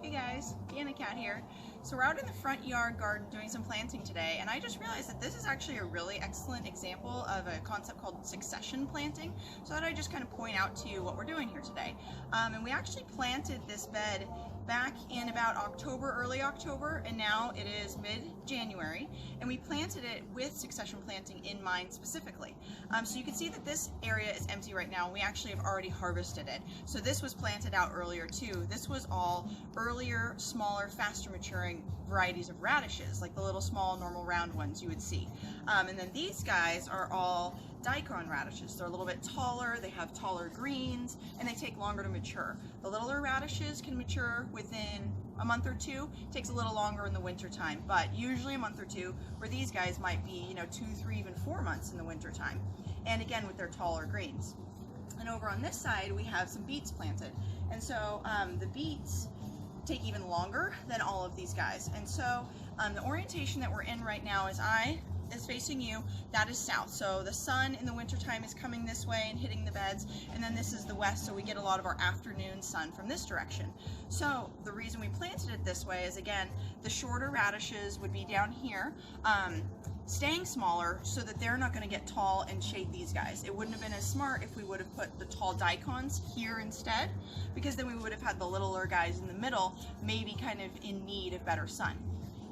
Hey guys, Deanna Cat here. So we're out in the front yard garden doing some planting today, and I just realized that this is actually a really excellent example of a concept called succession planting. So that I just kind of point out to you what we're doing here today. And we actually planted this bed back in about October, early October, and now it is mid-January, and we planted it with succession planting in mind specifically. So you can see that this area is empty right now, and we actually have already harvested it. So this was planted out earlier too. This was all earlier, smaller, faster maturing varieties of radishes, like the little small normal round ones you would see. And then these guys are all Daikon radishes. They're a little bit taller, they have taller greens, and they take longer to mature. The littler radishes can mature within a month or two. It takes a little longer in the winter time, but usually a month or two, where these guys might be, 2, 3, even 4 months in the winter time. And again, with their taller greens. And over on this side, we have some beets planted. And so the beets take even longer than all of these guys. And so the orientation that we're in right now is facing you, that is south. So the sun in the wintertime is coming this way and hitting the beds, and then this is the west, so we get a lot of our afternoon sun from this direction. So the reason we planted it this way is, again, the shorter radishes would be down here, staying smaller so that they're not going to get tall and shade these guys. It wouldn't have been as smart if we would have put the tall daikons here instead, because then we would have had the littler guys in the middle, maybe kind of in need of better sun.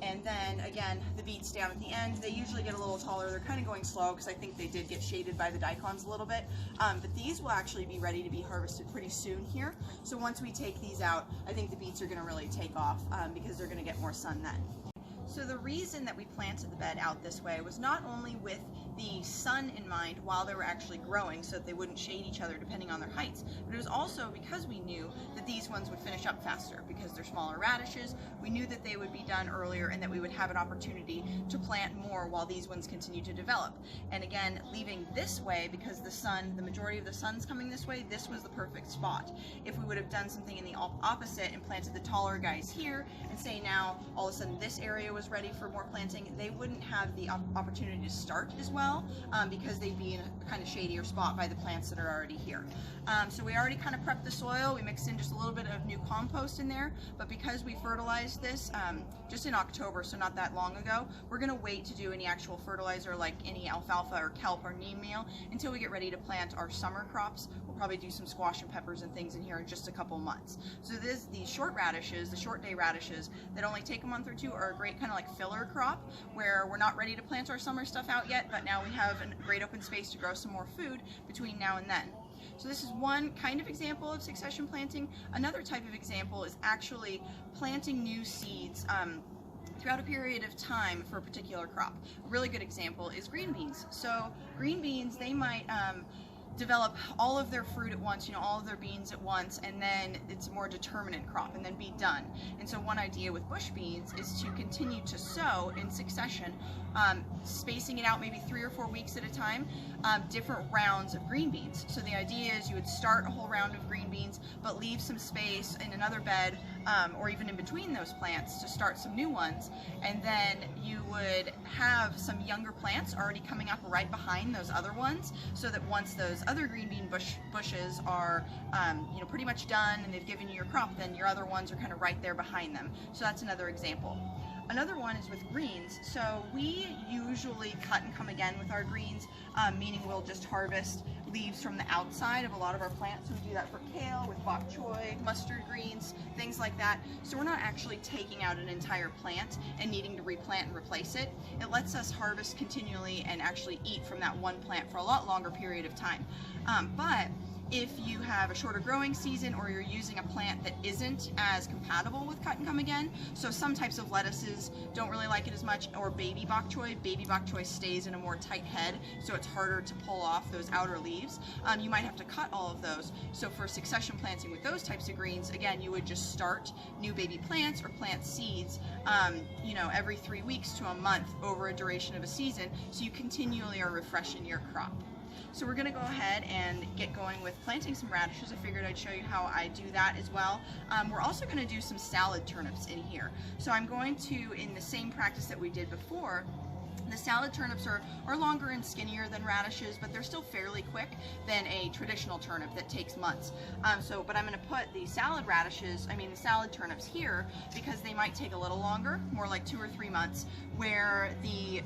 And then again, the beets down at the end, they usually get a little taller. They're kind of going slow because I think they did get shaded by the daikons a little bit. But these will actually be ready to be harvested pretty soon here. So once we take these out, I think the beets are going to really take off because they're going to get more sun then. So the reason that we planted the bed out this way was not only with the sun in mind while they were actually growing, so that they wouldn't shade each other depending on their heights, but it was also because we knew that these ones would finish up faster because they're smaller radishes. We knew that they would be done earlier and that we would have an opportunity to plant more while these ones continue to develop. And again, leaving this way, because the majority of the sun's coming this way, this was the perfect spot. If we would have done something in the opposite and planted the taller guys here, and say now all of a sudden this area was ready for more planting, they wouldn't have the opportunity to start as well, because they'd be in a kind of shadier spot by the plants that are already here. So we already kind of prepped the soil. We mixed in just a little bit of new compost in there, but because we fertilized this just in October, so not that long ago, we're going to wait to do any actual fertilizer like any alfalfa or kelp or neem meal until we get ready to plant our summer crops. We'll probably do some squash and peppers and things in here in just a couple months. So these short radishes, the short day radishes that only take a month or two, are a great kind of like filler crop where we're not ready to plant our summer stuff out yet, but now we have a great open space to grow some more food between now and then. So this is one kind of example of succession planting. Another type of example is actually planting new seeds throughout a period of time for a particular crop. A really good example is green beans. So green beans, they might develop all of their fruit at once, all of their beans at once, and then it's a more determinate crop and then be done. And so one idea with bush beans is to continue to sow in succession, spacing it out maybe 3 or 4 weeks at a time, different rounds of green beans. So the idea is you would start a whole round of green beans, but leave some space in another bed, or even in between those plants to start some new ones, and then you would have some younger plants already coming up right behind those other ones, so that once those other green bean bushes are pretty much done and they've given you your crop, then your other ones are kind of right there behind them. So that's another example. Another one is with greens. So we usually cut and come again with our greens, meaning we'll just harvest leaves from the outside of a lot of our plants. So we do that for kale, with bok choy, mustard greens, things like that. So we're not actually taking out an entire plant and needing to replant and replace it. It lets us harvest continually and actually eat from that one plant for a lot longer period of time. But if you have a shorter growing season, or you're using a plant that isn't as compatible with cut and come again, so some types of lettuces don't really like it as much, or baby bok choy stays in a more tight head, so it's harder to pull off those outer leaves. You might have to cut all of those. So for succession planting with those types of greens, again, you would just start new baby plants or plant seeds, every 3 weeks to a month over a duration of a season, so you continually are refreshing your crop. So we're going to go ahead and get going with planting some radishes. I figured I'd show you how I do that as well. We're also going to do some salad turnips in here. So I'm going to, in the same practice that we did before, The salad turnips are longer and skinnier than radishes, but they're still fairly quick than a traditional turnip that takes months. But I'm going to put the salad turnips here because they might take a little longer, more like 2 or 3 months, where the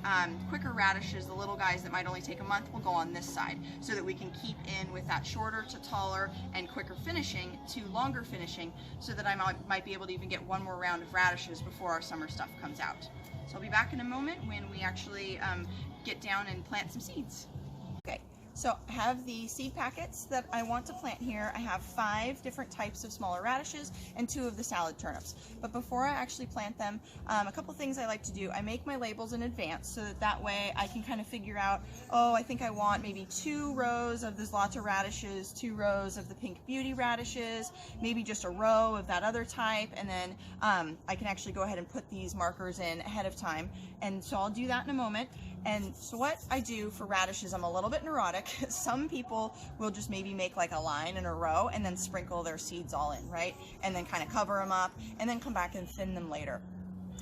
quicker radishes, the little guys that might only take a month, will go on this side, so that we can keep in with that shorter to taller and quicker finishing to longer finishing, so that I might be able to even get one more round of radishes before our summer stuff comes out. So I'll be back in a moment when we actually get down and plant some seeds. Okay, so I have the seed packets that I want to plant here. I have 5 different types of smaller radishes and 2 of the salad turnips. But before I actually plant them, a couple things I like to do. I make my labels in advance so that way I can kind of figure out, oh, I think I want maybe 2 rows of the zlata radishes, 2 rows of the pink beauty radishes, maybe just a row of that other type, and then I can actually go ahead and put these markers in ahead of time. And so I'll do that in a moment. And so what I do for radishes, I'm a little bit neurotic. Some people will just maybe make like a line in a row and then sprinkle their seeds all in, right? And then kind of cover them up and then come back and thin them later.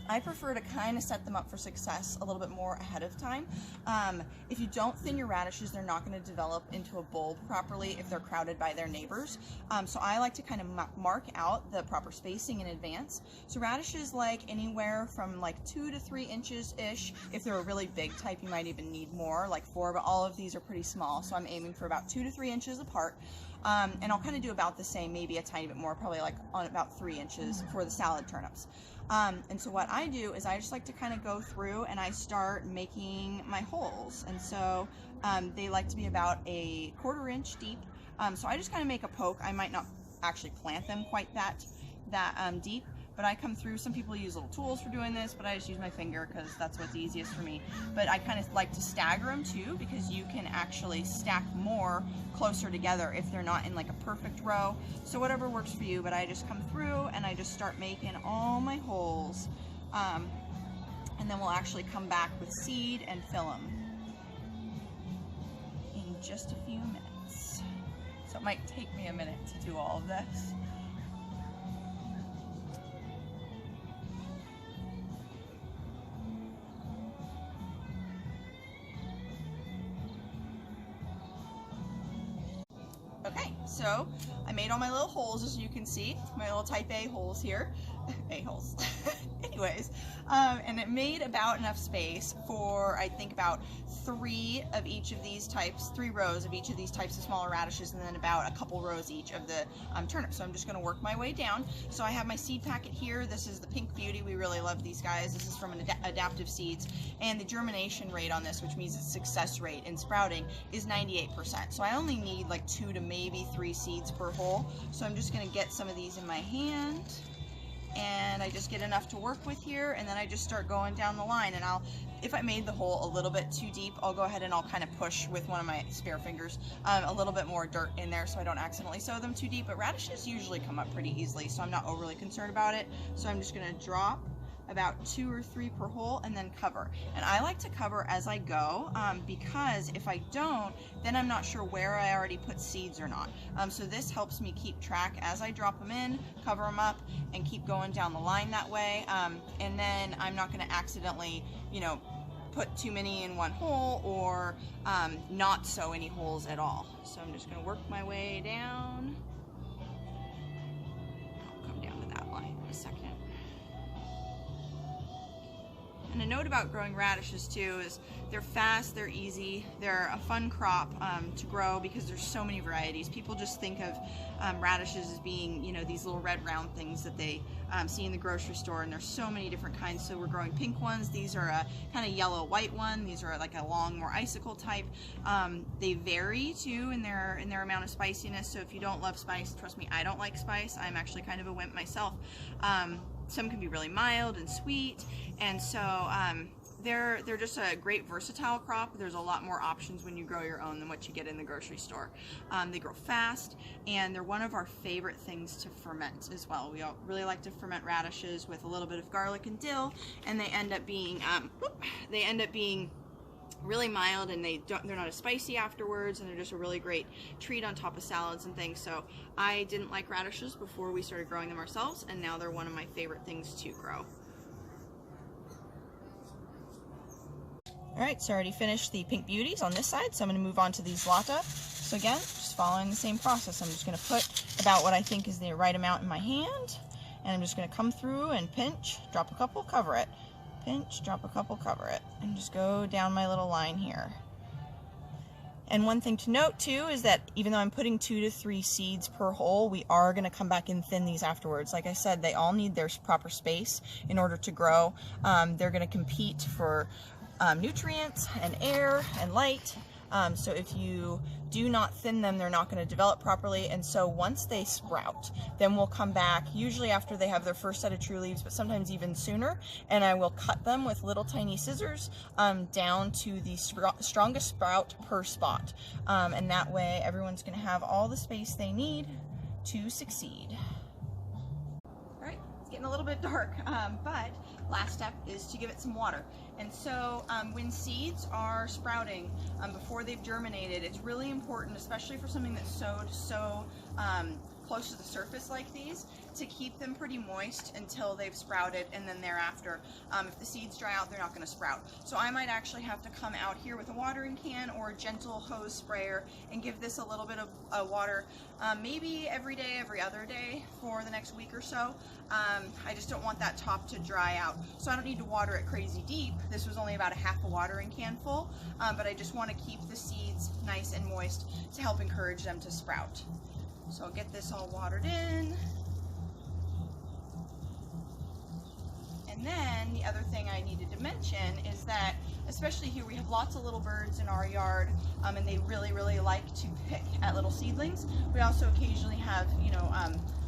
I prefer to kind of set them up for success a little bit more ahead of time. If you don't thin your radishes, they're not going to develop into a bulb properly if they're crowded by their neighbors. So I like to kind of mark out the proper spacing in advance. So radishes like anywhere from like 2 to 3 inches-ish. If they're a really big type, you might even need more, like 4, but all of these are pretty small. So I'm aiming for about 2 to 3 inches apart. And I'll kind of do about the same, maybe a tiny bit more, probably like on about 3 inches for the salad turnips. And so what I do is I just like to kind of go through and I start making my holes. And so they like to be about a 1/4 inch deep. So I just kind of make a poke. I might not actually plant them quite that deep, but I come through. Some people use little tools for doing this, but I just use my finger because that's what's easiest for me. But I kind of like to stagger them too, because you can actually stack more closer together if they're not in like a perfect row. So whatever works for you, but I just come through and I just start making all my holes. And then we'll actually come back with seed and fill them in just a few minutes. So it might take me a minute to do all of this. Okay, so I made all my little holes, as you can see, my little type A holes here, A-holes. Anyways, and it made about enough space for, I think, about 3 of each of these types, 3 rows of each of these types of smaller radishes, and then about a couple rows each of the turnips. So I'm just going to work my way down. So I have my seed packet here. This is the Pink Beauty. We really love these guys. This is from Adaptive Seeds, and the germination rate on this, which means its success rate in sprouting, is 98%. So I only need like 2 to maybe 3 seeds per hole. So I'm just going to get some of these in my hand, and I just get enough to work with here, and then I just start going down the line. And if I made the hole a little bit too deep, I'll go ahead and I'll kind of push with one of my spare fingers a little bit more dirt in there so I don't accidentally sow them too deep. But radishes usually come up pretty easily, so I'm not overly concerned about it. So I'm just going to drop about 2 or 3 per hole and then cover. And I like to cover as I go because if I don't, then I'm not sure where I already put seeds or not. So this helps me keep track as I drop them in, cover them up, and keep going down the line that way. And then I'm not going to accidentally, put too many in one hole or not sow any holes at all. So I'm just going to work my way down. I'll come down to that line in a second. And a note about growing radishes too is they're fast, they're easy, they're a fun crop to grow because there's so many varieties. People just think of radishes as being, these little red round things that they see in the grocery store, and there's so many different kinds. So we're growing pink ones. These are a kind of yellow-white one. These are like a long, more icicle type. They vary too in their amount of spiciness. So if you don't love spice, trust me, I don't like spice. I'm actually kind of a wimp myself. Some can be really mild and sweet, and so they're just a great versatile crop. There's a lot more options when you grow your own than what you get in the grocery store. They grow fast, and they're one of our favorite things to ferment as well. We all really like to ferment radishes with a little bit of garlic and dill, and they end up being really mild, and they're not as spicy afterwards, and they're just a really great treat on top of salads and things. So I didn't like radishes before we started growing them ourselves, and now they're one of my favorite things to grow. Alright, so I already finished the pink beauties on this side, so I'm going to move on to these Lata. So again, just following the same process. I'm just going to put about what I think is the right amount in my hand, and I'm just going to come through and pinch, drop a couple, cover it. Pinch, drop a couple, cover it, and just go down my little line here. And one thing to note too is that even though I'm putting 2 to 3 seeds per hole, we are going to come back and thin these afterwards. Like I said, they all need their proper space in order to grow. They're going to compete for nutrients and air and light. So if you do not thin them, they're not going to develop properly. And so once they sprout, then we'll come back, usually after they have their first set of true leaves, but sometimes even sooner, and I will cut them with little tiny scissors down to the strongest sprout per spot. And that way everyone's going to have all the space they need to succeed. Alright, it's getting a little bit dark, but last step is to give it some water. And so when seeds are sprouting before they've germinated, it's really important, especially for something that's sowed so close to the surface like these, to keep them pretty moist until they've sprouted, and then thereafter, if the seeds dry out, they're not going to sprout. So I might actually have to come out here with a watering can or a gentle hose sprayer and give this a little bit of water, maybe every day, every other day for the next week or so. I just don't want that top to dry out. So I don't need to water it crazy deep. This was only about a half a watering can full, but I just want to keep the seeds nice and moist to help encourage them to sprout. So I'll get this all watered in. And then the other thing I needed to mention is that, especially here, we have lots of little birds in our yard, and they really, really like to pick at little seedlings. We also occasionally have, you know,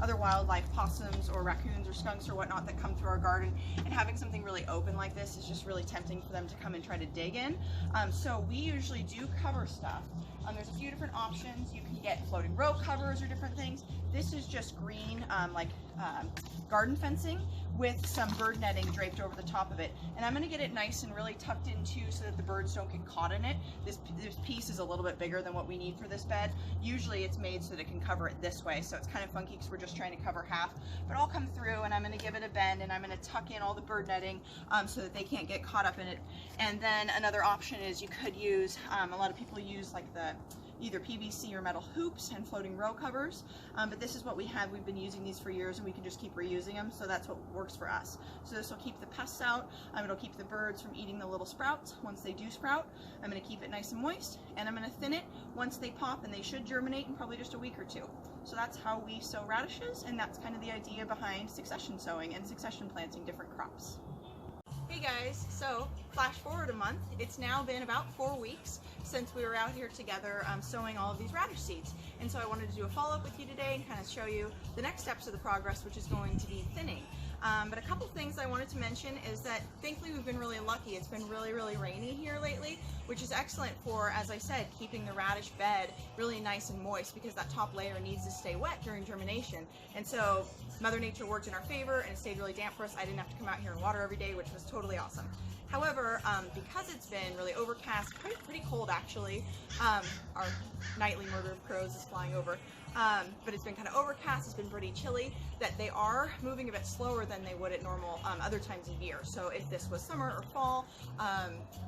other wildlife, possums or raccoons or skunks or whatnot that come through our garden, and having something really open like this is just really tempting for them to come and try to dig in. So we usually do cover stuff. There's a few different options. You can get floating row covers or different things. This is just green, garden fencing with some bird netting draped over the top of it. And I'm going to get it nice and really tucked in too, so that the birds don't get caught in it. This piece is a little bit bigger than what we need for this bed. Usually it's made so that it can cover it this way, so it's kind of funky because we're just trying to cover half. But I'll come through and I'm going to give it a bend, and I'm going to tuck in all the bird netting so that they can't get caught up in it. And then another option is you could use, a lot of people use like the either PVC or metal hoops and floating row covers, but this is what we have. We've been using these for years, and we can just keep reusing them, so that's what works for us. So this will keep the pests out, it'll keep the birds from eating the little sprouts once they do sprout. I'm going to keep it nice and moist, and I'm going to thin it once they pop, and they should germinate in probably just a week or two. So that's how we sow radishes, and that's kind of the idea behind succession sowing and succession planting different crops. Hey guys, so flash forward a month. It's now been about 4 weeks since we were out here together sowing all of these radish seeds. And so I wanted to do a follow-up with you today and kind of show you the next steps of the progress, which is going to be thinning. But a couple things I wanted to mention is that thankfully we've been really lucky. It's been really, really rainy here lately, which is excellent for, as I said, keeping the radish bed really nice and moist, because that top layer needs to stay wet during germination. And so Mother Nature worked in our favor, and it stayed really damp for us. I didn't have to come out here and water every day, which was totally awesome. However, because it's been really overcast, pretty cold actually, our nightly murder of crows is flying over, but it's been kind of overcast, it's been pretty chilly, that they are moving a bit slower than they would at normal other times of year. So if this was summer or fall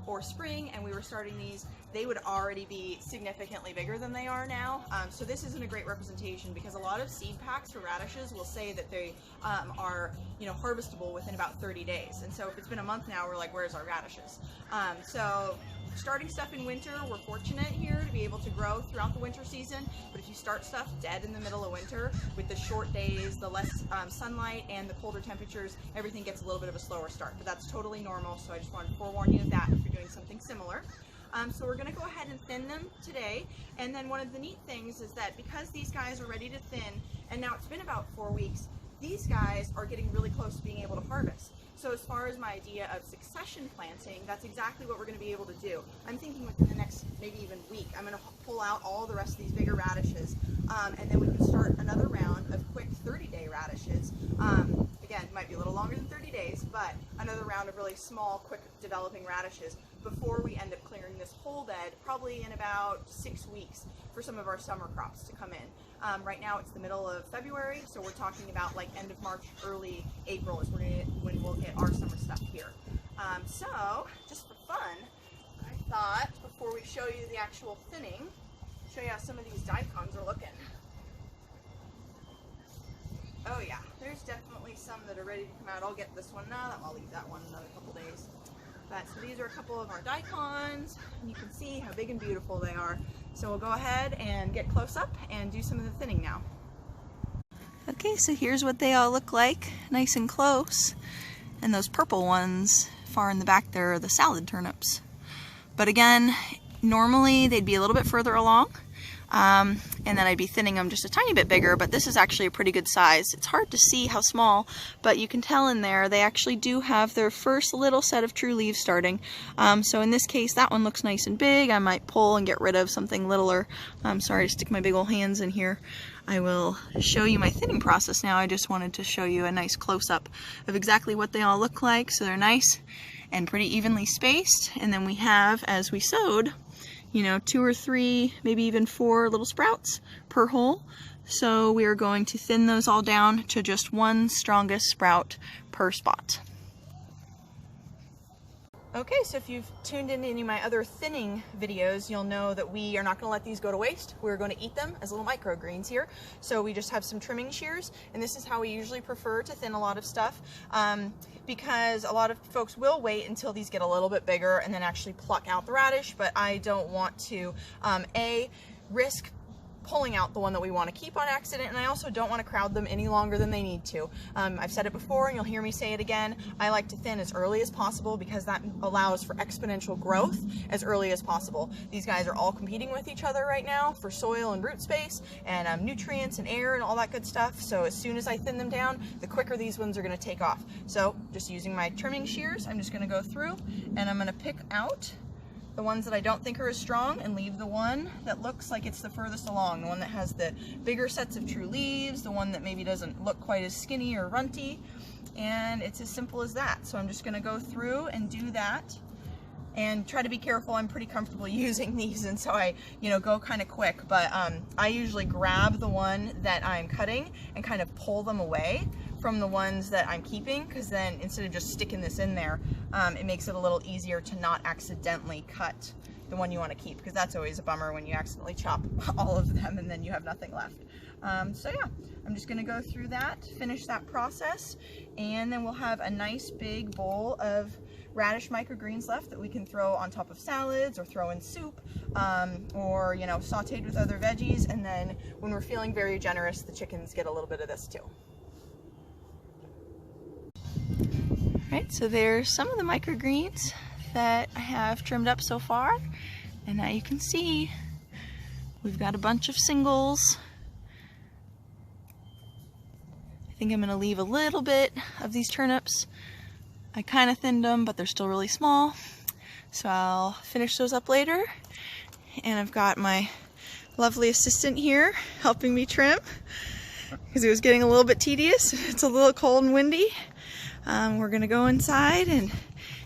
or spring and we were starting these, they would already be significantly bigger than they are now. So this isn't a great representation, because a lot of seed packs for radishes will say that they are, you know, harvestable within about 30 days. And so if it's been a month now, we're like, where's our radishes? So starting stuff in winter, we're fortunate here to be able to grow throughout the winter season, but if you start stuff dead in the middle of winter, with the short days, the less sunlight, and the colder temperatures, everything gets a little bit of a slower start, but that's totally normal, so I just wanted to forewarn you of that if you're doing something similar. So we're going to go ahead and thin them today, and then one of the neat things is that because these guys are ready to thin, and now it's been about 4 weeks, these guys are getting really close to being able to harvest. So as far as my idea of succession planting, that's exactly what we're going to be able to do. I'm thinking within the next maybe even week, I'm going to pull out all the rest of these bigger radishes, and then we can start another round of quick 30-day radishes. Again, it might be a little longer than 30 days, but another round of really small, quick developing radishes before we end up clearing this whole bed, probably in about 6 weeks for some of our summer crops to come in. Right now it's the middle of February, so we're talking about like end of March, early April is when we'll get our summer stuff here. So, just for fun, thought, before we show you the actual thinning, show you how some of these daikons are looking. Oh yeah, there's definitely some that are ready to come out. I'll get this one now. I'll leave that one another couple days. But so these are a couple of our daikons, and you can see how big and beautiful they are. So we'll go ahead and get close up and do some of the thinning now. Okay, so here's what they all look like, nice and close. And those purple ones far in the back there are the salad turnips. But again, normally they'd be a little bit further along, and then I'd be thinning them just a tiny bit bigger, but this is actually a pretty good size. It's hard to see how small, but you can tell in there they actually do have their first little set of true leaves starting. So in this case, that one looks nice and big. I might pull and get rid of something littler. I'm sorry to stick my big old hands in here. I will show you my thinning process now. I just wanted to show you a nice close-up of exactly what they all look like. So they're nice and pretty evenly spaced, and then we have, as we sowed, you know, 2 or 3, maybe even 4 little sprouts per hole. So we are going to thin those all down to just one strongest sprout per spot. Okay, so if you've tuned in any of my other thinning videos, you'll know that we are not going to let these go to waste. We're going to eat them as little microgreens here. So we just have some trimming shears, and this is how we usually prefer to thin a lot of stuff, because a lot of folks will wait until these get a little bit bigger and then actually pluck out the radish, but I don't want to, risk pulling out the one that we want to keep on accident, and I also don't want to crowd them any longer than they need to. I've said it before and you'll hear me say it again. I like to thin as early as possible because that allows for exponential growth as early as possible. These guys are all competing with each other right now for soil and root space and nutrients and air and all that good stuff. So as soon as I thin them down, the quicker these ones are going to take off. So just using my trimming shears, I'm just going to go through and I'm going to pick out the ones that I don't think are as strong and leave the one that looks like it's the furthest along, the one that has the bigger sets of true leaves, the one that maybe doesn't look quite as skinny or runty, and it's as simple as that. So I'm just going to go through and do that and try to be careful. I'm pretty comfortable using these, and so I, go kind of quick, but I usually grab the one that I'm cutting and kind of pull them away from the ones that I'm keeping, because then instead of just sticking this in there, it makes it a little easier to not accidentally cut the one you want to keep, because that's always a bummer when you accidentally chop all of them and then you have nothing left. So yeah, I'm just going to go through that, finish that process, and then we'll have a nice big bowl of radish microgreens left that we can throw on top of salads or throw in soup, or sauteed with other veggies, and then when we're feeling very generous, the chickens get a little bit of this too. Right, so there's some of the microgreens that I have trimmed up so far, and now you can see we've got a bunch of singles. I think I'm going to leave a little bit of these turnips. I kind of thinned them, but they're still really small, so I'll finish those up later. And I've got my lovely assistant here helping me trim because it was getting a little bit tedious. It's a little cold and windy. We're gonna go inside and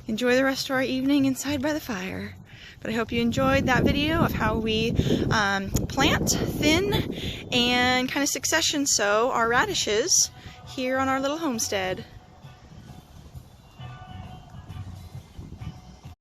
enjoy the rest of our evening inside by the fire. But I hope you enjoyed that video of how we plant, thin, and kind of succession sow our radishes here on our little homestead.